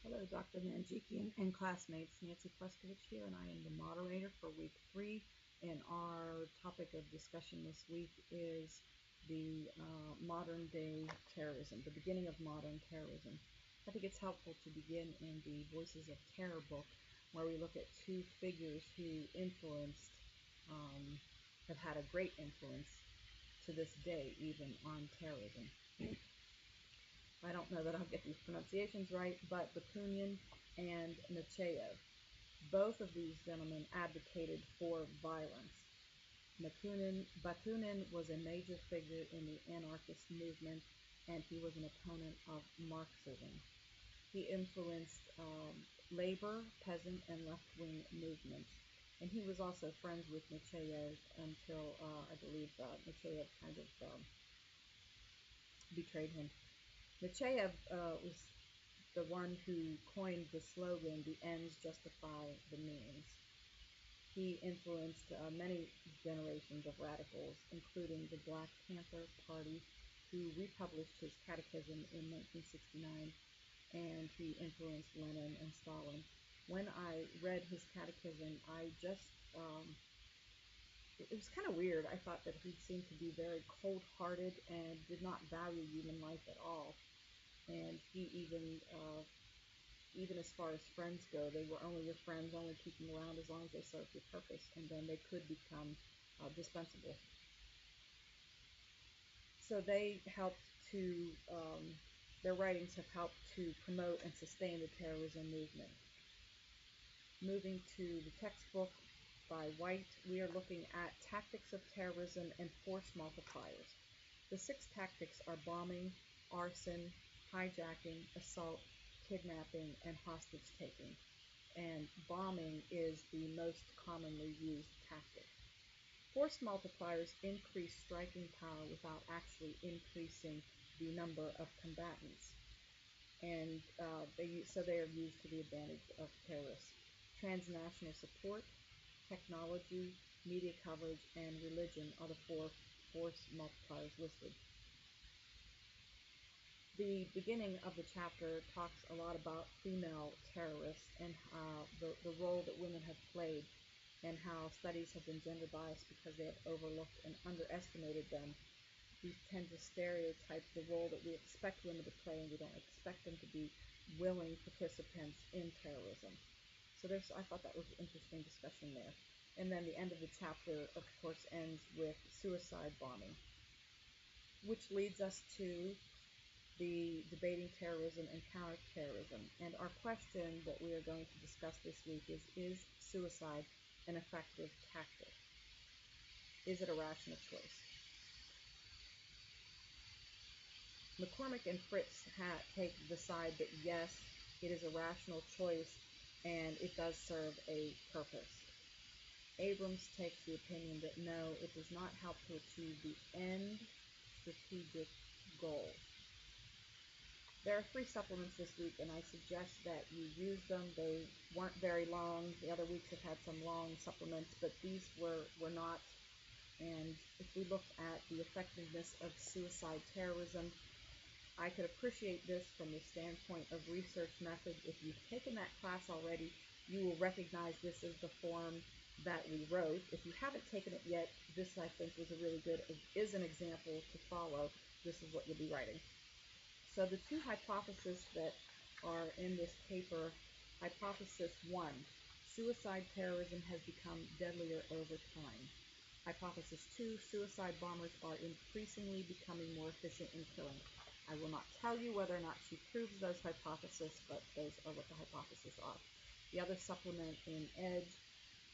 Hello, Dr. Manjikian and classmates. Nancy Pleskovich here, and I am the moderator for week 3. And our topic of discussion this week is the modern day terrorism, the beginning of modern terrorism. I think it's helpful to begin in the Voices of Terror book, where we look at two figures who have had a great influence to this day, even on terrorism. I don't know that I'll get these pronunciations right, but Bakunin and Nechayev. Both of these gentlemen advocated for violence. Bakunin was a major figure in the anarchist movement, and he was an opponent of Marxism. He influenced labor, peasant, and left-wing movements. And he was also friends with Nechayev until I believe Nechayev kind of betrayed him. Nechayev was the one who coined the slogan, "The ends justify the means." He influenced many generations of radicals, including the Black Panther Party, who republished his catechism in 1969, and he influenced Lenin and Stalin. When I read his catechism, it was kind of weird. I thought that he seemed to be very cold-hearted and did not value human life at all. And he even as far as friends go, they were only your friends, only keeping around as long as they served your purpose, and then they could become dispensable. So they helped to, their writings have helped to promote and sustain the terrorism movement. Moving to the textbook by White, we are looking at tactics of terrorism and force multipliers. The 6 tactics are bombing, arson, hijacking, assault, kidnapping, and hostage-taking. And bombing is the most commonly used tactic. Force multipliers increase striking power without actually increasing the number of combatants. And they are used to the advantage of terrorists. Transnational support, technology, media coverage, and religion are the 4 force multipliers listed. The beginning of the chapter talks a lot about female terrorists and the role that women have played, and how studies have been gender biased because they have overlooked and underestimated them. We tend to stereotype the role that we expect women to play, and we don't expect them to be willing participants in terrorism. So I thought that was an interesting discussion there. And then the end of the chapter, of course, ends with suicide bombing, which leads us to the debating terrorism and counterterrorism. And our question that we are going to discuss this week is suicide an effective tactic? Is it a rational choice? McCormick and Fritz take the side that yes, it is a rational choice and it does serve a purpose. Abrams takes the opinion that no, it does not help to achieve the end strategic goal. There are 3 supplements this week, and I suggest that you use them. They weren't very long. The other weeks have had some long supplements, but these were not. And if we look at the effectiveness of suicide terrorism, I could appreciate this from the standpoint of research methods. If you've taken that class already, you will recognize this as the form that we wrote. If you haven't taken it yet, this I think was is an example to follow. This is what you'll be writing. So the 2 hypotheses that are in this paper: hypothesis 1, suicide terrorism has become deadlier over time. Hypothesis 2, suicide bombers are increasingly becoming more efficient in killing. I will not tell you whether or not she proves those hypotheses, but those are what the hypotheses are. The other supplement in Edge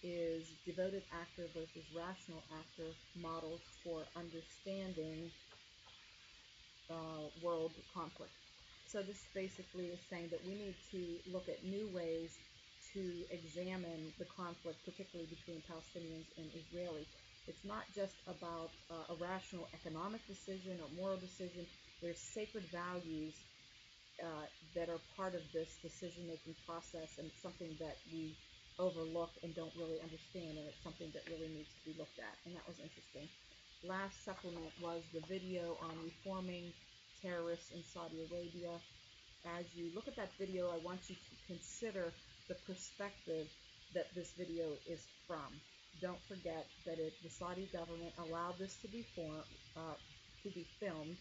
is devoted actor versus rational actor models for understanding world conflict. So this basically is saying that we need to look at new ways to examine the conflict, particularly between Palestinians and Israelis. It's not just about a rational economic decision or moral decision. There's sacred values that are part of this decision-making process, and it's something that we overlook and don't really understand, and it's something that really needs to be looked at, and that was interesting. Last supplement was the video on reforming terrorists in Saudi Arabia, as you look at that video, I want you to consider the perspective that this video is from. Don't forget that the Saudi government allowed this to be filmed,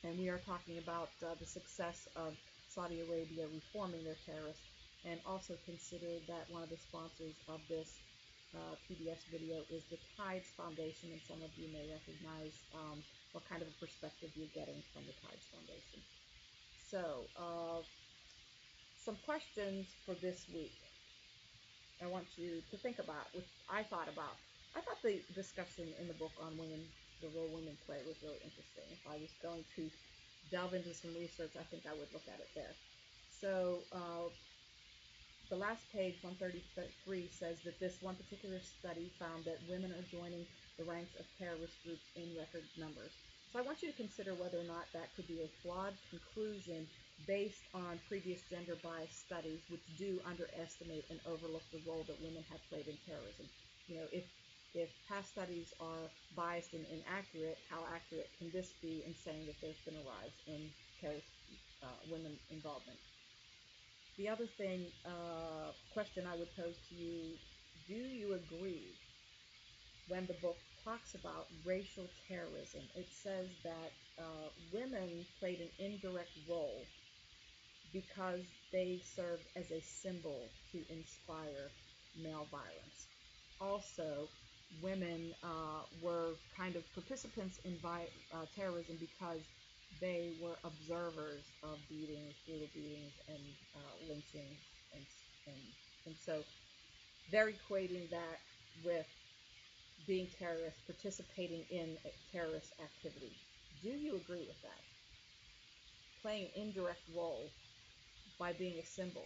and we are talking about the success of Saudi Arabia reforming their terrorists. And also consider that one of the sponsors of this PBS video is the Tides Foundation, and some of you may recognize what kind of a perspective you're getting from the Tides Foundation. So, some questions for this week I want you to think about, which I thought about. I thought the discussion in the book on women, the role women play, was really interesting. If I was going to delve into some research, I think I would look at it there. So, the last page, 133, says that this one particular study found that women are joining the ranks of terrorist groups in record numbers. So I want you to consider whether or not that could be a flawed conclusion based on previous gender bias studies, which do underestimate and overlook the role that women have played in terrorism. You know, if past studies are biased and inaccurate, how accurate can this be in saying that there's been a rise in terrorist women involvement? The other question I would pose to you, do you agree when the book talks about racial terrorism, it says that women played an indirect role because they served as a symbol to inspire male violence. Also, women were kind of participants in terrorism because they were observers of beatings, brutal beatings, and lynchings, and so they're equating that with being terrorists, participating in terrorist activity. Do you agree with that? Playing an indirect role by being a symbol.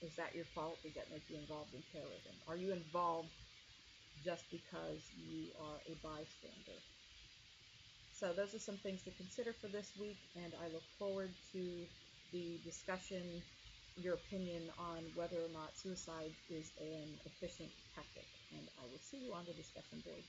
Is that your fault? Does that make you involved in terrorism? Are you involved just because you are a bystander? So those are some things to consider for this week, and I look forward to the discussion, your opinion on whether or not suicide is an efficient tactic. And I will see you on the discussion board.